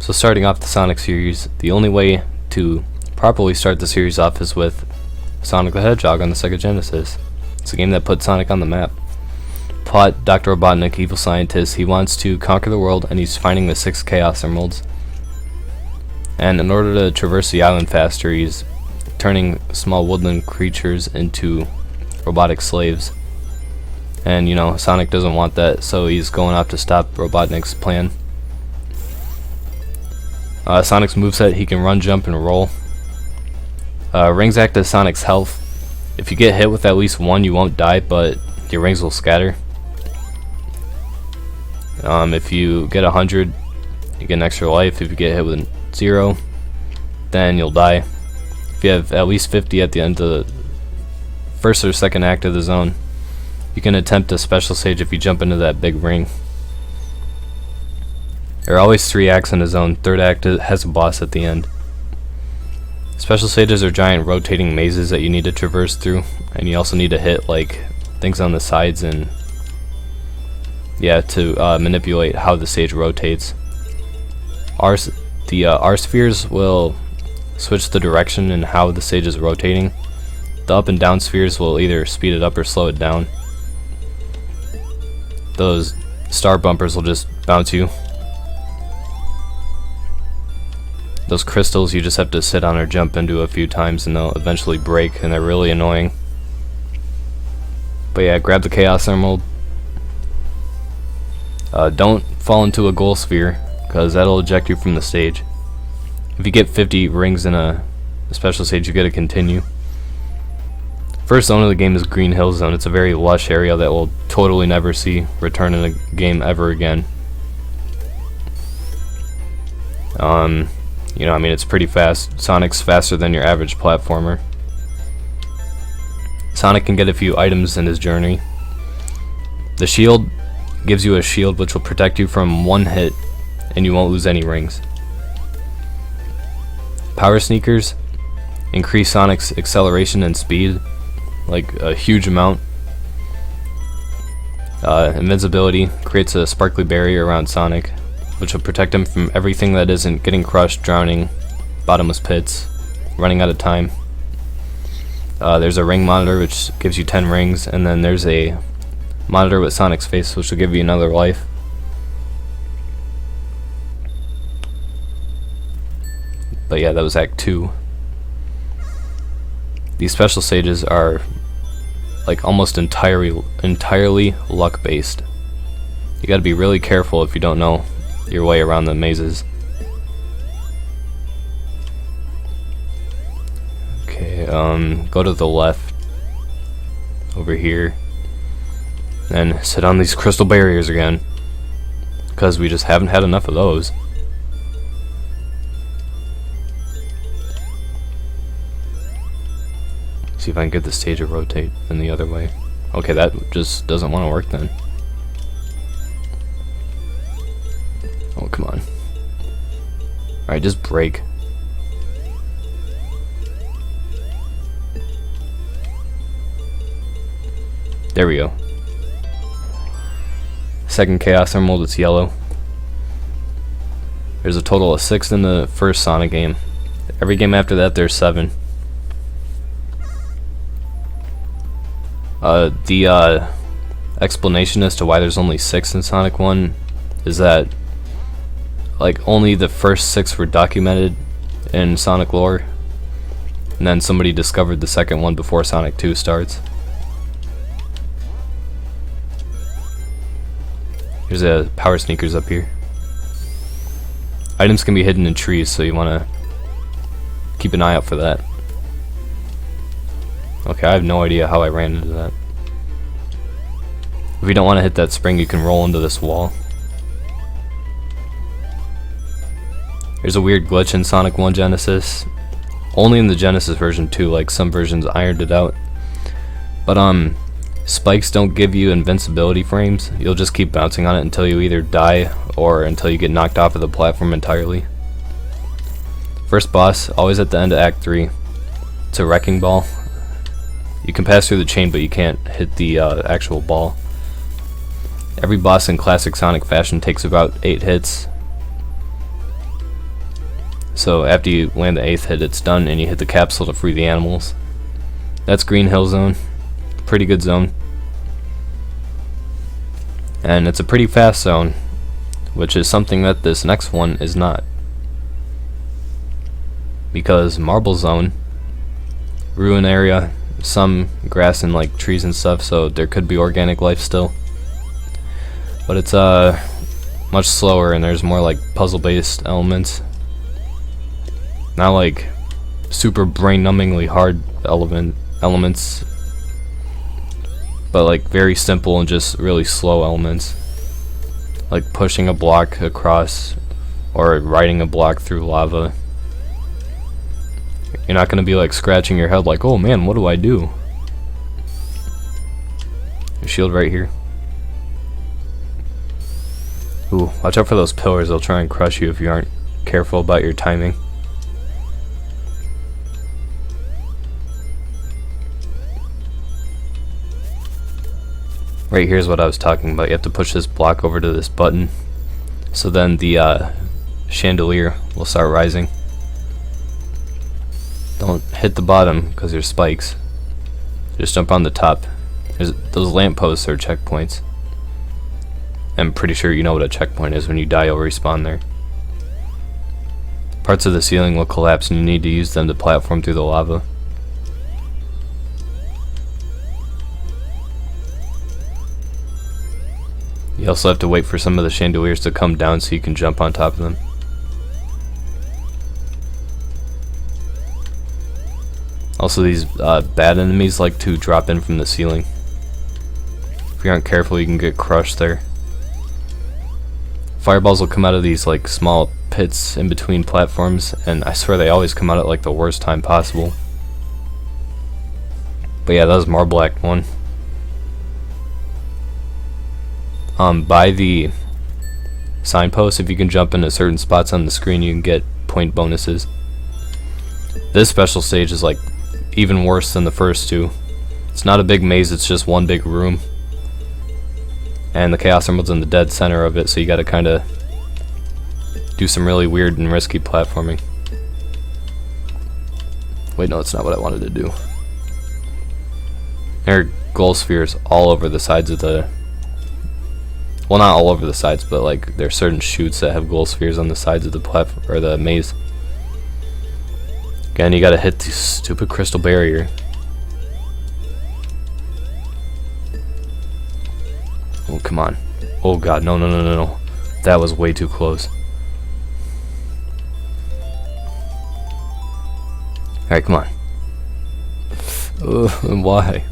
So starting off the Sonic series, the only way to properly start the series off is with Sonic the Hedgehog on the Sega Genesis. It's a game that put Sonic on the map. Plot: Dr. Robotnik, evil scientist, he wants to conquer the world and he's finding the 6 Chaos Emeralds. And in order to traverse the island faster, he's turning small woodland creatures into robotic slaves. And you know, Sonic doesn't want that, so he's going out to stop Robotnik's plan. Sonic's moveset: he can run, jump, and roll. Rings act as Sonic's health. If you get hit with at least one, you won't die, but your rings will scatter. If you get 100, you get an extra life. If you get hit with 0, then you'll die. If you have at least 50 at the end of the first or second act of the zone, you can attempt a special stage if you jump into that big ring. There are always 3 acts in a zone. Third act has a boss at the end. Special stages are giant rotating mazes that you need to traverse through, and you also need to hit like things on the sides and to manipulate how the stage rotates. The R spheres will switch the direction and how the stage is rotating. The up and down spheres will either speed it up or slow it down. Those star bumpers will just bounce you. Those crystals you just have to sit on or jump into a few times and they'll eventually break, and they're really annoying. But yeah, grab the Chaos Emerald. Don't fall into a goal sphere, because that'll eject you from the stage. If you get 50 rings in a special stage, you get to continue. First zone of the game is Green Hill Zone. It's a very lush area that will totally never see return in a game ever again. You know, I mean, it's pretty fast. Sonic's faster than your average platformer. Sonic can get a few items in his journey. The shield gives you a shield which will protect you from 1 hit, and you won't lose any rings. Power sneakers increase Sonic's acceleration and speed, like a huge amount. Invincibility creates a sparkly barrier around Sonic, which will protect him from everything that isn't getting crushed, drowning, bottomless pits, running out of time. There's a ring monitor which gives you 10 rings, and then there's a monitor with Sonic's face which will give you another life. But yeah, that was Act 2. These special stages are like almost entirely luck based. You gotta be really careful if you don't know your way around the mazes. Okay, go to the left over here and sit on these crystal barriers again, because we just haven't had enough of those. See if I can get the stage to rotate in the other way. Okay, that just doesn't want to work then. Oh, come on. Alright, just break. There we go. Second Chaos Emerald, it's yellow. There's a total of 6 in the first Sonic game. Every game after that, there's 7. The explanation as to why there's only 6 in Sonic 1 is that like only the first 6 were documented in Sonic lore, and then somebody discovered the second one before Sonic 2 starts. Here's a power sneakers up here. Items can be hidden in trees, so you want to keep an eye out for that. Okay, I have no idea how I ran into that. If you don't want to hit that spring, you can roll into this wall. There's a weird glitch in Sonic 1 Genesis. Only in the Genesis version too, like some versions ironed it out. But spikes don't give you invincibility frames. You'll just keep bouncing on it until you either die or until you get knocked off of the platform entirely. First boss, always at the end of Act 3. It's a wrecking ball. You can pass through the chain, but you can't hit the actual ball. Every boss in classic Sonic fashion takes about 8 hits. So after you land the 8th hit, it's done, and you hit the capsule to free the animals. That's Green Hill Zone. Pretty good zone. And it's a pretty fast zone, which is something that this next one is not. Because Marble Zone, ruin area, some grass and like trees and stuff, so there could be organic life still. But it's much slower, and there's more like puzzle-based elements. Not like super brain-numbingly hard elements, but like very simple and just really slow elements, like pushing a block across or riding a block through lava. You're not gonna be like scratching your head like, oh man, what do I do? Your shield right here. Ooh, watch out for those pillars, they'll try and crush you if you aren't careful about your timing. Right here is what I was talking about. You have to push this block over to this button, so then the chandelier will start rising. Don't hit the bottom because there's spikes. Just jump on the top. Those lampposts are checkpoints. I'm pretty sure you know what a checkpoint is. When you die, you'll respawn there. Parts of the ceiling will collapse, and you need to use them to platform through the lava. You also have to wait for some of the chandeliers to come down so you can jump on top of them. Also, these bad enemies like to drop in from the ceiling. If you aren't careful, you can get crushed there. Fireballs will come out of these like small pits in between platforms, and I swear they always come out at like the worst time possible. But yeah, that was Marble Act 1. By the signpost, if you can jump into certain spots on the screen, you can get point bonuses. This special stage is like even worse than the first two. It's not a big maze, it's just one big room. And the Chaos Emerald's in the dead center of it, so you gotta kinda do some really weird and risky platforming. Wait, no, that's not what I wanted to do. There are gold spheres all over the sides of the... Well, not all over the sides, but like there are certain chutes that have gold spheres on the sides of the platform or the maze. Again, you gotta hit the stupid crystal barrier. Oh, come on. Oh god, no, no, no, no, no. That was way too close. Alright, come on. And why?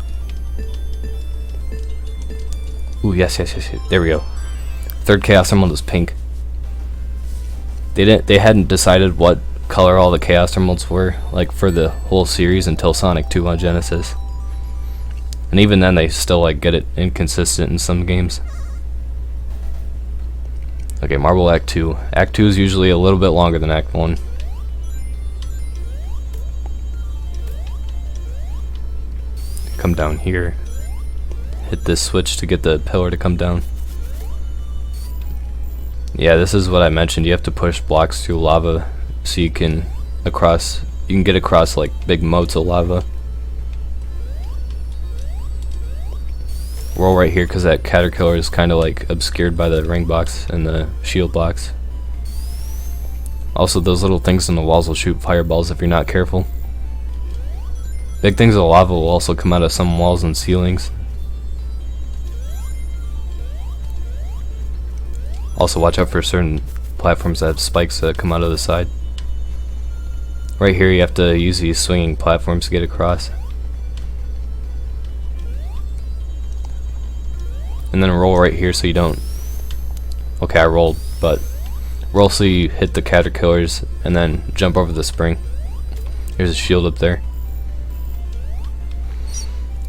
Ooh, yes, yes, yes, yes. There we go. Third Chaos Emerald is pink. They hadn't decided what color all the Chaos Emeralds were, like for the whole series until Sonic 2 on Genesis. And even then they still like get it inconsistent in some games. Okay, Marble Act 2. Act 2 is usually a little bit longer than Act 1. Come down here. Hit this switch to get the pillar to come down. Yeah, this is what I mentioned. You have to push blocks through lava so you can get across like big moats of lava. Roll right here because that caterpillar is kind of like obscured by the ring box and the shield box. Also, those little things in the walls will shoot fireballs if you're not careful. Big things of lava will also come out of some walls and ceilings. Also, watch out for certain platforms that have spikes that come out of the side. Right here, you have to use these swinging platforms to get across. And then roll right here so you don't... Okay, I rolled, but roll so you hit the caterpillars and then jump over the spring. There's a shield up there.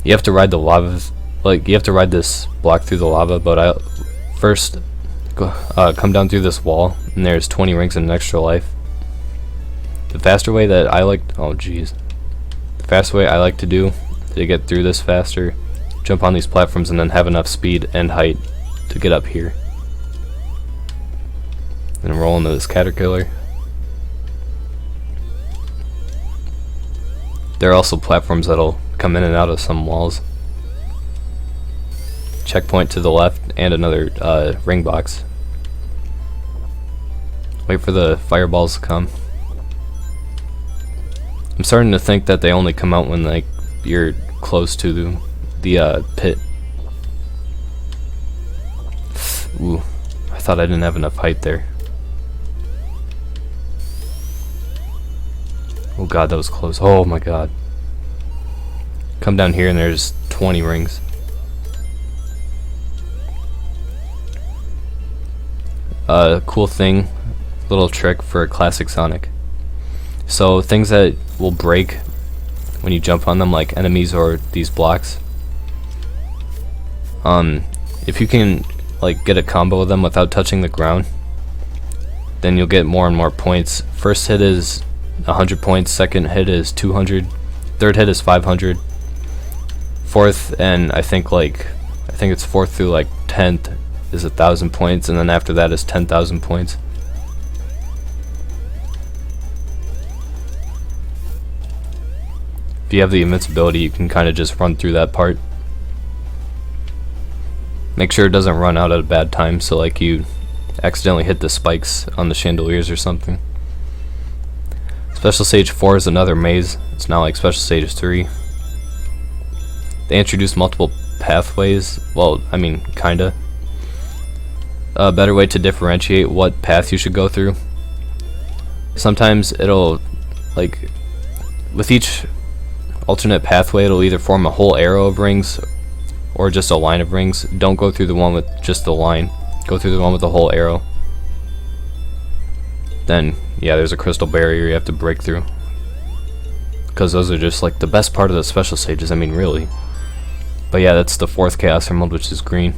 You have to ride the lava, like you have to ride this block through the lava, but first come down through this wall, and there's 20 rings and an extra life. The faster way that I like, oh jeez, the fast way I like to do to get through this faster, jump on these platforms and then have enough speed and height to get up here. And roll into this caterpillar. There are also platforms that'll come in and out of some walls. Checkpoint to the left and another ring box. Wait for the fireballs to come. I'm starting to think that they only come out when like you're close to the pit. Ooh, I thought I didn't have enough height there. Oh god, that was close. Oh my god. Come down here and there's 20 rings. Cool thing, little trick for classic Sonic. So things that will break when you jump on them, like enemies or these blocks, if you can like get a combo of them without touching the ground, then you'll get more and more points. First hit is 100 points, second hit is 200, third hit is 500, fourth and I think it's fourth through like 10th is 1,000 points, and then after that is 10,000 points. If you have the invincibility, you can kind of just run through that part. Make sure it doesn't run out at a bad time, so like you accidentally hit the spikes on the chandeliers or something. Special Stage 4 is another maze. It's not like Special Stage 3. They introduced multiple pathways. Well, I mean, kinda. A better way to differentiate what path you should go through. Sometimes it'll, like, with each alternate pathway, it'll either form a whole arrow of rings or just a line of rings. Don't go through the one with just the line. Go through the one with the whole arrow. Then, yeah, there's a crystal barrier you have to break through. Because those are just, like, the best part of the special stages, I mean, really. But yeah, that's the 4th Chaos Emerald, which is green.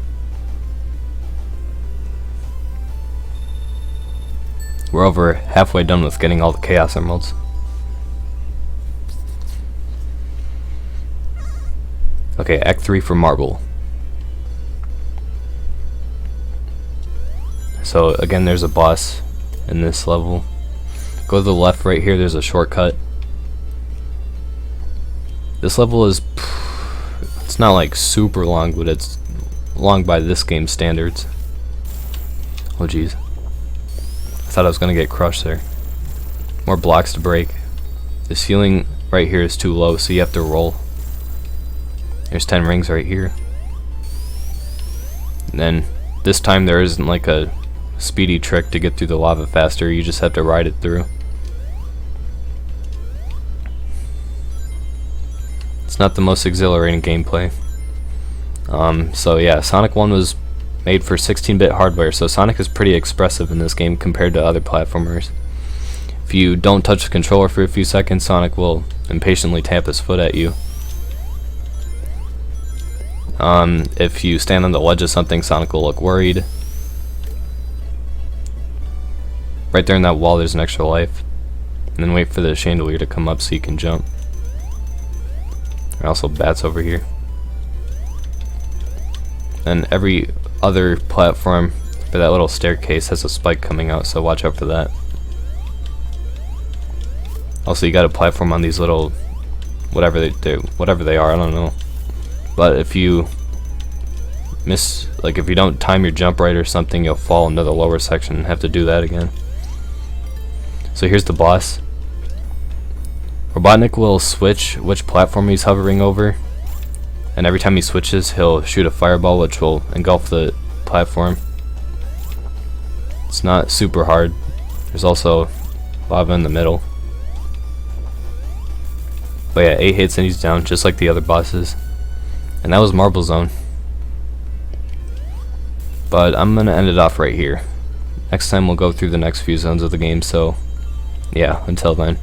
We're over halfway done with getting all the Chaos Emeralds. Okay, Act 3 for Marble. So again, there's a boss in this level. Go to the left right here, there's a shortcut. This level is, it's not like super long, but it's long by this game's standards. Oh jeez. I thought I was gonna get crushed there. More blocks to break. The ceiling right here is too low, so you have to roll. There's 10 rings right here. And then this time there isn't like a speedy trick to get through the lava faster, you just have to ride it through. It's not the most exhilarating gameplay. So yeah, Sonic 1 was made for 16-bit hardware, so Sonic is pretty expressive in this game compared to other platformers. If you don't touch the controller for a few seconds, Sonic will impatiently tap his foot at you. If you stand on the ledge of something, Sonic will look worried. Right there in that wall there's an extra life. And then wait for the chandelier to come up so you can jump. There are also bats over here. And every other platform for that little staircase has a spike coming out, so watch out for that. Also, you got a platform on these little whatever they are, I don't know. But if you miss, like if you don't time your jump right or something, you'll fall into the lower section and have to do that again. So here's the boss. Robotnik will switch which platform he's hovering over, and every time he switches he'll shoot a fireball which will engulf the platform. It's not super hard. There's also lava in the middle. But yeah, 8 hits and he's down, just like the other bosses. And that was Marble Zone. But I'm gonna end it off right here. Next time we'll go through the next few zones of the game, so yeah, until then.